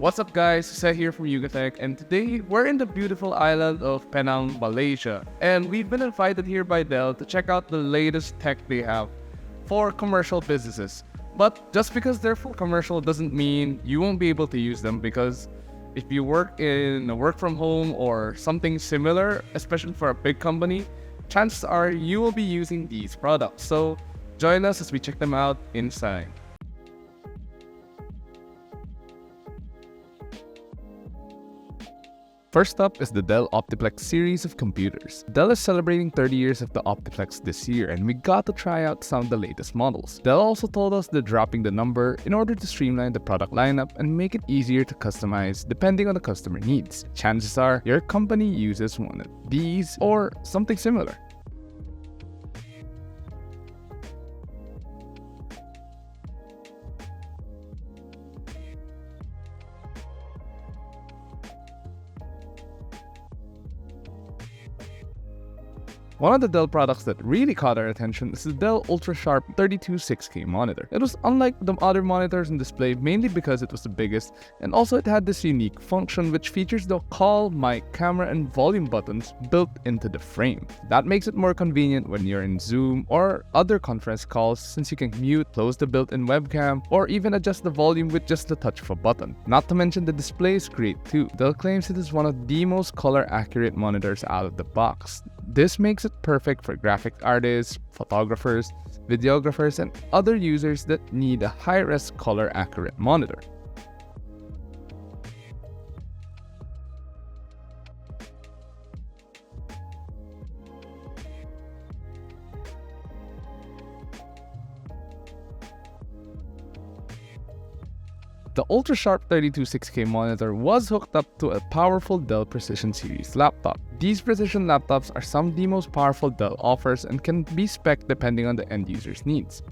What's up guys, Jose here from Yugatech, and today we're in the beautiful island of Penang, Malaysia. And we've been invited here by Dell to check out the latest tech they have for commercial businesses. But just because they're for commercial doesn't mean you won't be able to use them, because if you work in a work from home or something similar, especially for a big company, chances are you will be using these products. So join us as we check them out inside. First up is the Dell Optiplex series of computers. Dell is celebrating 30 years of the Optiplex this year, and we got to try out some of the latest models. Dell also told us they're dropping the number in order to streamline the product lineup and make it easier to customize depending on the customer needs. Chances are your company uses one of these or something similar. One of the Dell products that really caught our attention is the Dell ultra-sharp 32/6K monitor. It was unlike the other monitors in display mainly because it was the biggest, and also it had this unique function which features the call, mic, camera, and volume buttons built into the frame. That makes it more convenient when you're in Zoom or other conference calls, since you can mute, close the built-in webcam, or even adjust the volume with just the touch of a button. Not to mention the display is great too. Dell claims it is one of the most color-accurate monitors out of the box. This makes it perfect for graphic artists, photographers, videographers, and other users that need a high-res color-accurate monitor. The ultra-sharp 32/6K monitor was hooked up to a powerful Dell Precision series laptop. These Precision laptops are some of the most powerful Dell offers and can be spec'd depending on the end user's needs.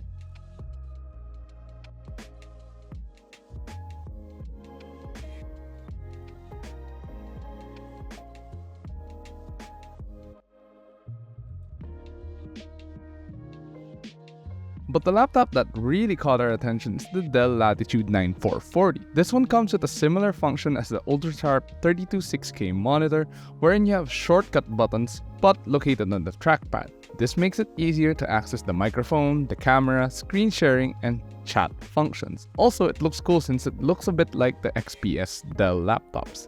But the laptop that really caught our attention is the Dell Latitude 9440. This one comes with a similar function as the ultra-sharp 32/6K monitor, wherein you have shortcut buttons but located on the trackpad. This makes it easier to access the microphone, the camera, screen sharing, and chat functions. Also, it looks cool since it looks a bit like the XPS Dell laptops.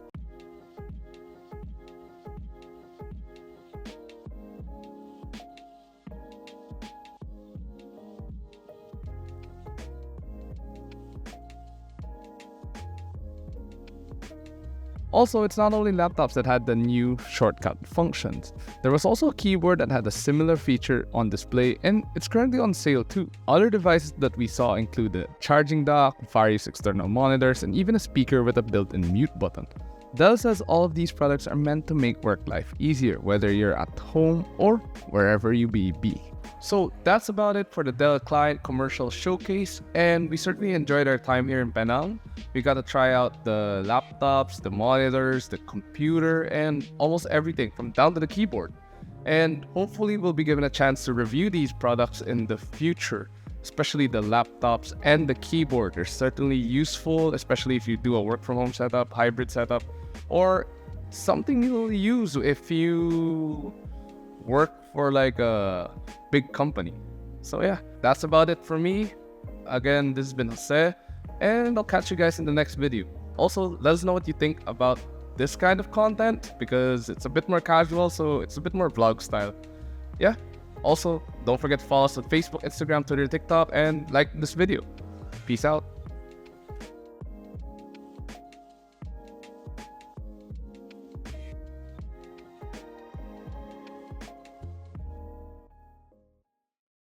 Also, it's not only laptops that had the new shortcut functions. There was also a keyboard that had a similar feature on display, and it's currently on sale too. Other devices that we saw include a charging dock, various external monitors, and even a speaker with a built-in mute button. Dell says all of these products are meant to make work life easier, whether you're at home or wherever you may be. So that's about it for the Dell Client Commercial Showcase, and we certainly enjoyed our time here in Penang. We got to try out the laptops, the monitors, the computer, and almost everything from down to the keyboard. And hopefully we'll be given a chance to review these products in the future, especially the laptops and the keyboard. They're certainly useful, especially if you do a work from home setup, hybrid setup, or something you'll use if you work for like a big company. So yeah, that's about it for me. Again, this has been Jose, and I'll catch you guys in the next video. Also, let us know what you think about this kind of content, because it's a bit more casual, so it's a bit more vlog style. Yeah. Also, don't forget to follow us on Facebook, Instagram, Twitter, TikTok, and like this video. Peace out.